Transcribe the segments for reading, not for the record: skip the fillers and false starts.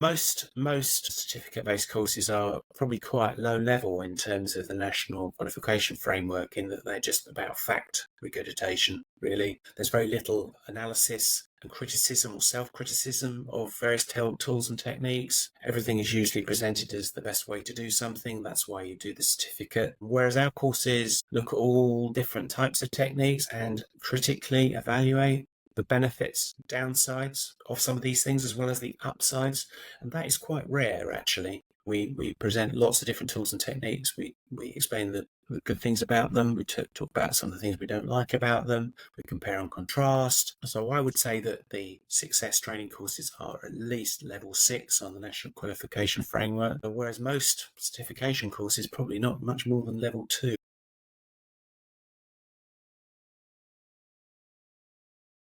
Most certificate-based courses are probably quite low level in terms of the national qualification framework, in that they're just about fact regurgitation, really. There's very little analysis and criticism or self-criticism of various tools and techniques. Everything is usually presented as the best way to do something. That's why you do the certificate. Whereas our courses look at all different types of techniques and critically evaluate the benefits, downsides of some of these things, as well as the upsides. And that is quite rare, actually. We present lots of different tools and techniques. We explain the good things about them. We talk about some of the things we don't like about them. We compare and contrast. So I would say that the Sixsess training courses are at least level 6 on the National Qualification Framework, whereas most certification courses probably not much more than level 2.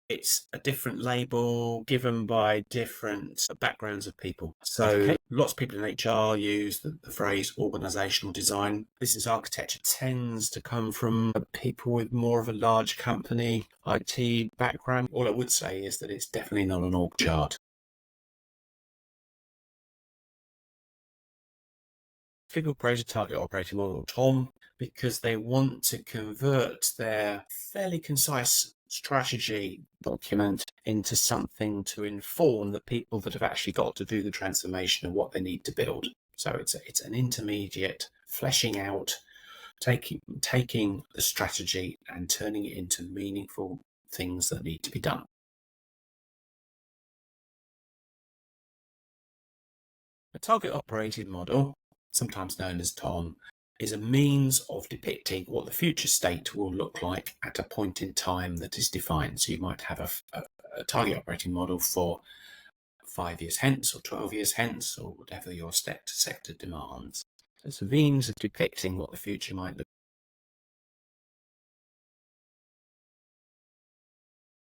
It's a different label given by different backgrounds of people. So lots of people in HR use the phrase organisational design. Business architecture tends to come from people with more of a large company IT background. All I would say is that it's definitely not an org chart. People praise a target operating model, Tom, because they want to convert their fairly concise strategy document into something to inform the people that have actually got to do the transformation and what they need to build. So it's an intermediate fleshing out, taking the strategy and turning it into meaningful things that need to be done. A target operating model, sometimes known as TOM, is a means of depicting what the future state will look like at a point in time that is defined. So you might have a target operating model for 5 years hence or 12 years hence, or whatever your sector demands. It's a means of depicting what the future might look like.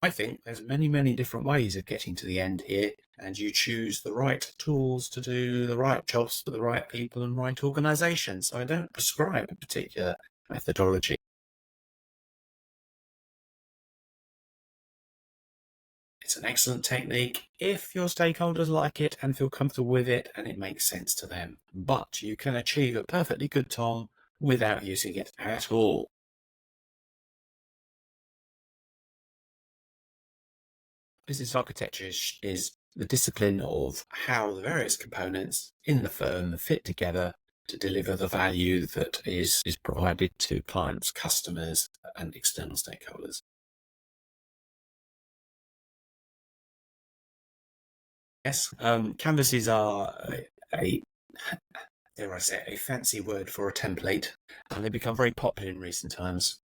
I think there's many different ways of getting to the end here, and you choose the right tools to do the right jobs for the right people and right organisations. So I don't prescribe a particular methodology. It's an excellent technique if your stakeholders like it and feel comfortable with it and it makes sense to them. But you can achieve a perfectly good TOM without using it at all. Business architecture is the discipline of how the various components in the firm fit together to deliver the value that is provided to clients, customers, and external stakeholders. Yes, canvases are dare I say, a fancy word for a template, and they become very popular in recent times.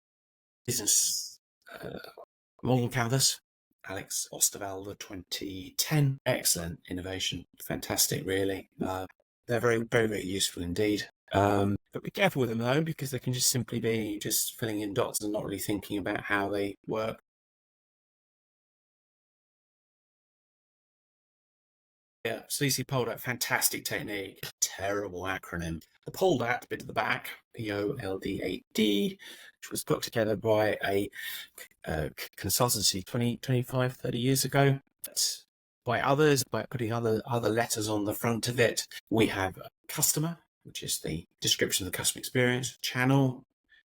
Business model canvas, Alex Osterwalder 2010. Excellent innovation. Fantastic, really. They're very useful indeed. But be careful with them, though, because they can just simply be just filling in dots and not really thinking about how they work. Yeah, CCPOLDAT, fantastic technique. Terrible acronym. The POLDAT bit at the back, POLDAT, which was put together by a consultancy 25, 30 years ago. That's by others, by putting other letters on the front of it. We have customer, which is the description of the customer experience. Channel,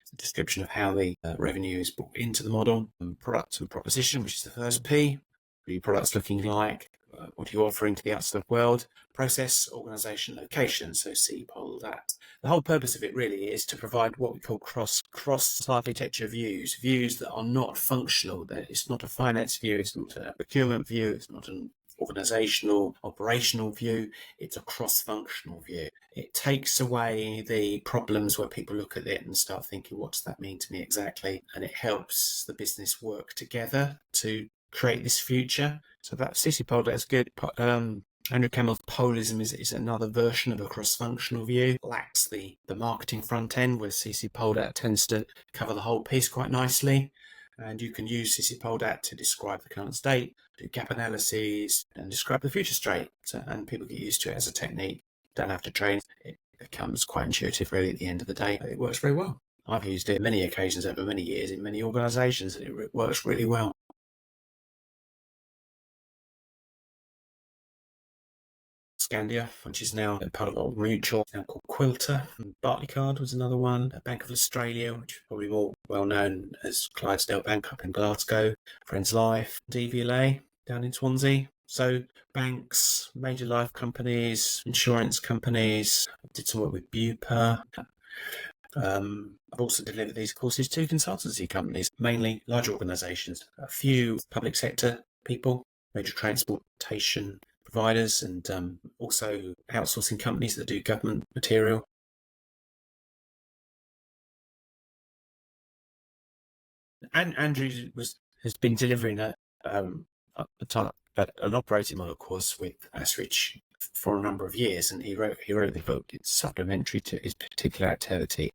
the description of how the revenue is brought into the model. And product and proposition, which is the first P. What are your products looking like? What are you offering to the outside world? Process, organisation, location, so CPOLDAT. The whole purpose of it really is to provide what we call cross architecture views that are not functional. It's not a finance view, it's not a procurement view, it's not an organisational, operational view, it's a cross-functional view. It takes away the problems where people look at it and start thinking, what does that mean to me exactly? And it helps the business work together to create this future. So that CCPOLDAT is good. Andrew Campbell's POLISM is another version of a cross-functional view. Lacks the marketing front end, where CCPOLDAT tends to cover the whole piece quite nicely. And you can use CCPOLDAT to describe the current state, do gap analyses, and describe the future state. And people get used to it as a technique. Don't have to train. It becomes quite intuitive, really, at the end of the day. It works very well. I've used it many occasions over many years in many organisations, and it works really well. Scandia, which is now part of Old Mutual, now called Quilter. And Barclaycard was another one. Bank of Australia, which is probably more well known as Clydesdale Bank up in Glasgow. Friends Life, DVLA down in Swansea. So banks, major life companies, insurance companies. I did some work with Bupa. I've also delivered these courses to consultancy companies, mainly large organisations, a few public sector people, major transportation providers, and also outsourcing companies that do government material. And Andrew has been delivering an operating model course with Asrich for a number of years, and he wrote the book. It's supplementary to his particular activity.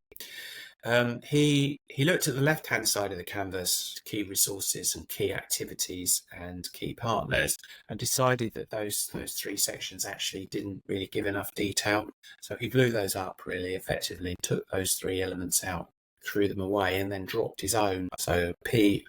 He looked at the left-hand side of the canvas, key resources and key activities and key partners, and decided that those three sections actually didn't really give enough detail. So he blew those up really effectively, took those three elements out, threw them away, and then dropped his own. So POLIS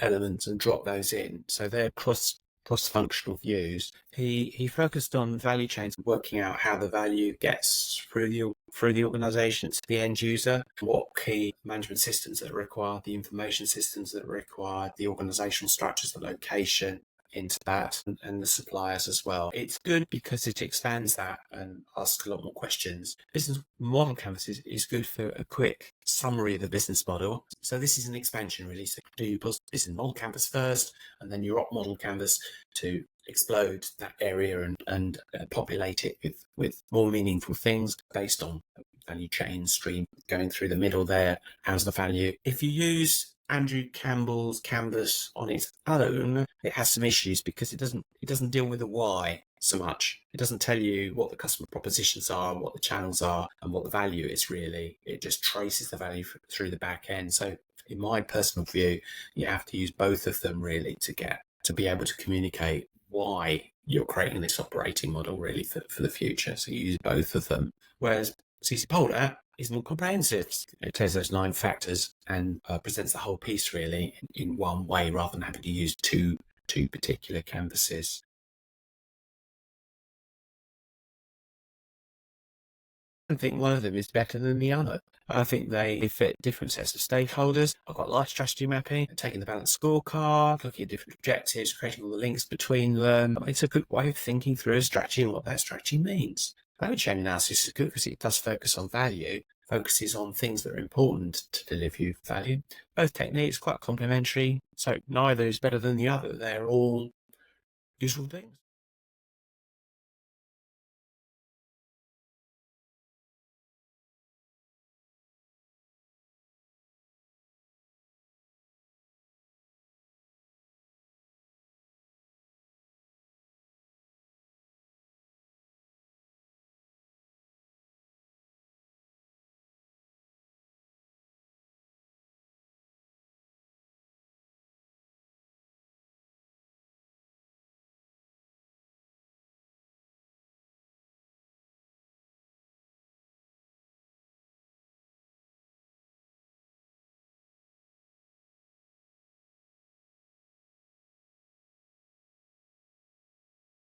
elements and dropped those in. So they're cross-functional views. He focused on value chains, working out how the value gets through the organisation to the end user, what key management systems that are required, the information systems that are required, the organisational structures, the location into that, and the suppliers as well. It's good because it expands that and asks a lot more questions. Business model canvas is good for a quick summary of the business model. So this is an expansion really. So do your business model canvas first, and then your op model canvas to explode that area and populate it with more meaningful things based on value chain stream going through the middle there. How's the value? If you use Andrew Campbell's canvas on its own, it has some issues because it doesn't deal with the why so much. It doesn't tell you what the customer propositions are, what the channels are, and what the value is really. It just traces the value through the back end. So in my personal view, you have to use both of them really to be able to communicate why you're creating this operating model really for the future. So you use both of them. Whereas CCPOLDAT is more comprehensive. It takes those 9 factors and presents the whole piece really in one way rather than having to use two particular canvases. I think one of them is better than the other. I think they fit different sets of stakeholders. I've got life strategy mapping, taking the balanced scorecard, looking at different objectives, creating all the links between them. It's a good way of thinking through a strategy and what that strategy means. Value chain analysis is good because it does focus on value, focuses on things that are important to deliver you value. Both techniques quite complementary, so neither is better than the other. They're all useful things.